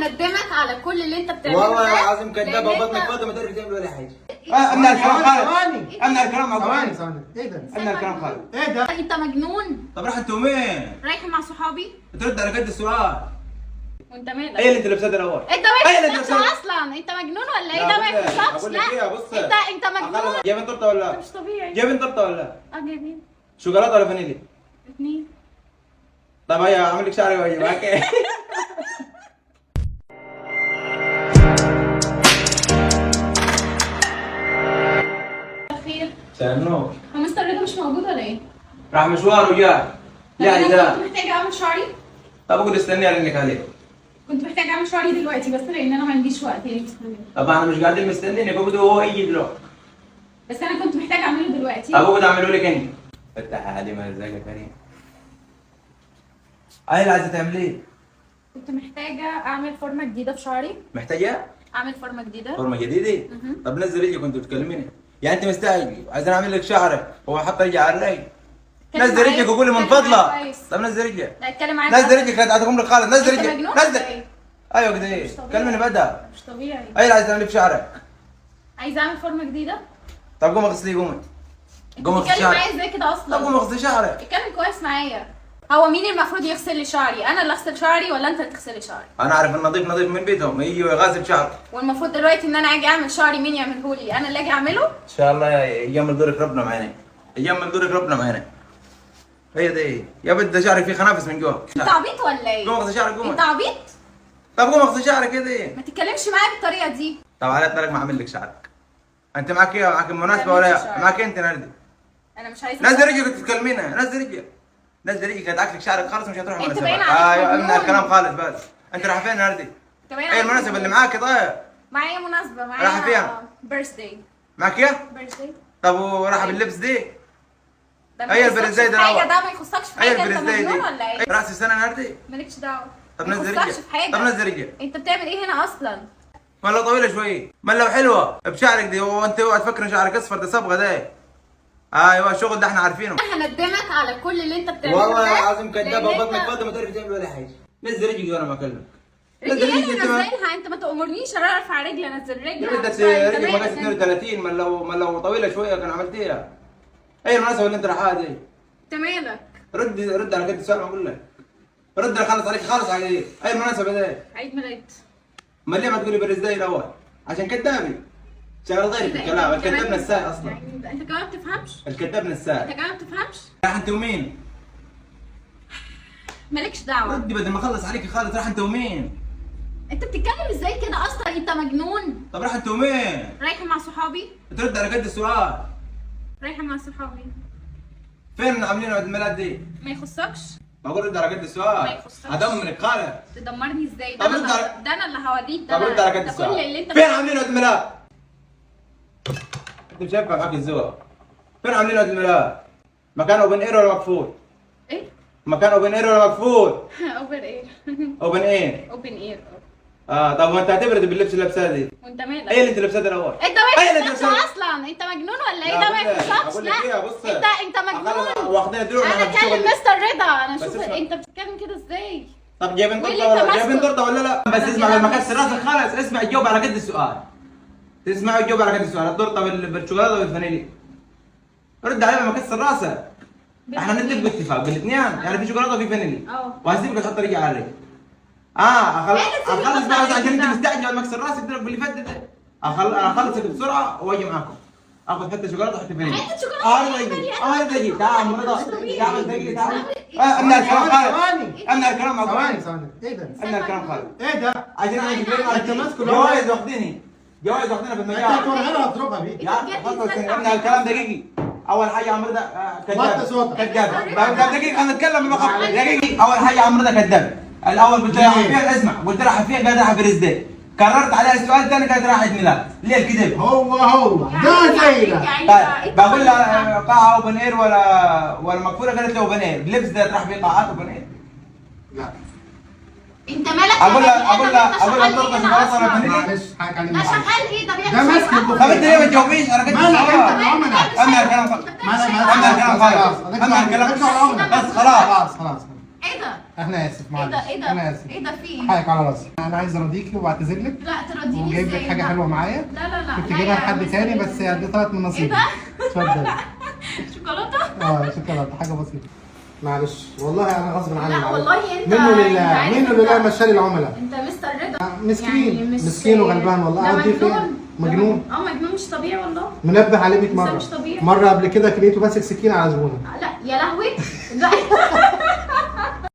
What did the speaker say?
هندمك على كل اللي انت بتعمله. والله العظيم كدابه وبطنك فاضيه ما تقدر تعمل ولا حاجه. امنع الكلام خالد. ثواني. امنع الكلام ثواني. ايه ده؟ امنع الكلام خالد. ايه ده؟ انت مجنون. طب راح انتوا وين؟ رايحه مع صحابي. بترد على قد السؤال. وانت مالك؟ ايه اللي انت لابساه ده الاول؟ انت ما يخصكش اصلا. انت مجنون ولا ايه؟ ده ما يخصكش. بقول لك ايه، بص انت مجنون. جايبين تورته ولا لا؟ مش طبيعي. جايبين تورته ولا لا؟ جايبين شوكولاته ولا فانيليا؟ اثنين. طب هيا اعمل لك شعري واجي معاك. خير. شنو؟ هو مستر رضا مش موجود ولا ايه؟ راح مشوار وجاء. يعني انا ده كنت محتاجه اعمل شعري. طب اقول استني ارنك عليه. كنت محتاجه اعمل شعري دلوقتي بس لان انا ما عنديش وقت يعني مستنيه. طب احنا مش قاعدين مستنينك، اقعد هو يجي دلوقتي. بس انا كنت محتاجه اعمله دلوقتي. طب اقعد اعمله لك انت. فتح علي ازيك يا كريم. ايه اللي عايزه تعمليه؟ كنت محتاجه اعمل فورمه جديده في شعري. محتاجه؟ اعمل فورمه جديده. فورمه جديده؟ طب نزل رجلك كنت بتكلميني. يعني انت مستعجل عايزين اعمل لك شعرك هو حط رجلي على الرجل. نزل رجلك وقولي من فضلك. طب نزل رجلك. لا اتكلم معايا. نزل رجلك لا تعطيكم لك خالد. نزل انت رجلك. مجنون نزل. ولا ايه؟ ايوه كده ايه؟ كلمني بدا. مش طبيعي. ايه اللي عايز تعمليه في شعرك؟ عايزه اعمل فورمه جديده. طب قومي اغسليه قومي. انت قومي اغسلي بتتكلم معايا شعرك. ازاي كده اصلا؟ طب قومي اغسلي شعرك. اتكلم كويس معايا. هو مين المفروض يغسل لي شعري؟ انا اللي اغسل شعري ولا انت اللي تغسل لي شعري؟ انا عارف النظيف نظيف من بيتهم يجي ويغسل شعرك. والمفروض دلوقتي ان انا اجي اعمل شعري مين يعمله لي؟ انا اللي اجي اعمله؟ ان شاء الله يجمل دورك ربنا معانا. يجمل دورك ربنا معانا. هي دي يا بنت ده شعرك فيه خنافس من جوا. انت عبيط ولا ايه؟ قوم اغسل شعرك قوم. انت عبيط؟ طب قوم اغسل شعرك كده. ما تتكلمش معايا بالطريقه دي. طب على الطريق ما اعمل لك شعرك. انت معك ايه؟ معك مناسبه ولا معك انت نردي؟ انا مش عايزه. نزل رجلك كنت تكلمينها. نزل رجلك. نزل رجلك هدعك لك شعرك خالص مش هتروح انت مناسبه. باين عليك ايوه مجنون. امنع الكلام خالص بس. انت رايح فين نردي؟ انت باين ايه عليك المناسبه اللي مجنون. معاك طيب؟ معايا مناسبه معايا. رايحة فين؟ بيرثداي. معك ايه؟ بيرثداي. طب وراح باللبس دي؟ ده ما هي يخصكش البرزداي في ده حاجه. الأول. ده ما يخصكش في هي حاجه. انت البرزداي دي. مجنون ولا ايه؟ راس السنه نردي؟ مالكش دعوه. طب ما نزل يخصكش رجلك. في حاجه. طب نزل رجلك. انت بتعمل ايه هنا اصلا؟ ما لو طويله شويه، ما لو حلوه بشعرك دي. هو انت اوعى تفكر ان شعرك اصفر ده صبغه ده. ايوه الشغل ده احنا عارفينه. هندمك على كل اللي انت بتعمله. والله العظيم كدابه لأن وبطنك انت- فاضيه ما تعرفي تعمل ولا حاجه. نزل رجلك وانا ما اكلمك. رجلي انا انزلها. انت ما تامرنيش انا ارفع رجلي انزل رجلي. يا بنت أنت مالك رجلك مقاس انت؟ 32 ما لو طويله شويه كان عملتيها. ايه المناسبه اللي انت رايحها دي؟ انت مالك؟ رد على قد السؤال ما اقول لك. رد انا خلص عليك خالص على ايه؟ ايه المناسبه دي؟ عيد ميلاد. امال ليه ما تقولي برزداي الاول؟ عشان كدابي. شغل غيري في الكلام، الكذاب نساي اصلا. يعني انت كمان ما بتفهمش؟ الكذاب نساي. انت كمان ما بتفهمش؟ راح انت ومين؟ مالكش دعوه. ردي بدل ما اخلص عليكي خالص. راح انت ومين؟ انت بتتكلم ازاي كده اصلا؟ انت مجنون. طب راح انت ومين؟ رايحه مع صحابي. ترد على قد السؤال. رايحه مع صحابي. فين عاملين عيد الميلاد دي؟ ما يخصكش. بقول رد على قد ما السؤال. يخصكش. هدمرك خالص. تدمرني ازاي؟ طب رد على- ده انا اللي هوريك. ده طب رد على قد ده كل السؤال. اللي انت فين عاملين عيد الميلاد؟ انت مش هينفع معاك الزواج. فين عاملين عيد الميلاد؟ مكان اوبن اير ولا مقفول؟ ايه؟ مكان اوبن اير ولا مقفول؟ اوبن اير. اوبن اير. اوبن اير. طب ما انت هتبرد باللبس اللي لابساه دي. وانت مالك؟ ايه اللي انت لابساه ده الاول؟ انت ما ايه اللي انت يخصكش لابساه؟ اصلا. انت مجنون ولا ايه؟ لا، ده ما بقول لك- يخصكش. بقول لك لا ايه، بص. انت مجنون. واخدين دروع انا احنا في كلم الشغل. مستر رضا. انا بس اشوف اسمع. انت بتتكلم كده ازاي؟ طب جايبين واللي تورته انت ولا جايبين ماسكه. تورته ولا لا؟ بس اسمع كده لما ماسكه. كسر راسك خالص. اسمع الجواب على قد السؤال. تسمع الجواب على قد السؤال. التورته بالشوكولاته والفانيليا. رد علي لما كسر راسك. احنا نتفق باتفاق بالاثنين، يعني في شوكولاته وفي فانيليا. وهسيبك تحط رجلي على الرجل. اخلص بقى عشان انت مستعجل على ما اكسر راسك ده باللي فات ده. اخلصك بسرعه واجي معاكم. اخذ حته شوكولاته وحته فانيليا. حتة شوكولاتة دقيقة تعال رضا. تعال دقيقة تعال. امنع الكلام خالد. امنع الكلام ثواني ايه ده؟ امنع الكلام خالد. ايه ده؟ عشان انت ماسكه جوائز واخديني. جوائز واخديني في انت المجال. هتوريها هتضربها بيه. يا خلص امنع الكلام دقيقي. اول حاجه عمرو ده وطي كذاب. صوتك. كذاب. دقيقه انا اتكلم بمقام دقيقي. اول حاجه عمرو ده كذاب. الاول قلت لها حفيها اسمع قلت لها حفيها قاعد راح برزداي. كررت عليها السؤال ثاني قاعد راح عيد ميلاد. ليه الكذب؟ هو ده زي ده. طيب بقول لها قاعه اوبن اير ولا مقفوله قالت لي اوبن اير. اللبس ده راح فيه قاعات اوبن اير. لا انت مالك؟ اقول لها التورته شوكولاته ولا فانيليا؟ معلش حاجه عليه. ده شغال ايه؟ ده بيعمل ده ماسك شغل. طب انت ليه ما تجاوبيش؟ انا كنت مالك انت سؤال. العملاء؟ امنع الكلام خالص. مالك امنع الكلام خالص. امنع الكلام خلاص بس خلاص. خلاص ايه ده؟ انا اسف ايه معلش. ده؟ ايه ده؟ انا اسف. ايه ده في ايه؟ حقك على راسي. انا عايز ارضيكي وبعتذر لك. لا ترديني وجايب لك ازاي؟ حاجه لا. حلوه معايا. لا لا لا كنت لا جايبها يا لحد مستر تاني رضا. بس دي طلعت من نصيبي. ايه ده؟ اتفضل. شوكولاته؟ شوكولاته حاجه بسيطه. معلش والله انا غصب عني. لا معلش. والله انت منه لله عارف منه انت- لله مشاني العملاء. انت مستر رضا مسكين يعني مش- مسكين وغلبان والله. ده قاعد فين؟ مجنون. مجنون. مجنون مش طبيعي والله. منبه عليه 100 بس مره. مش طبيعي. مره قبل كده كليته ماسك سكين على زبونه. لا يا لهوي لا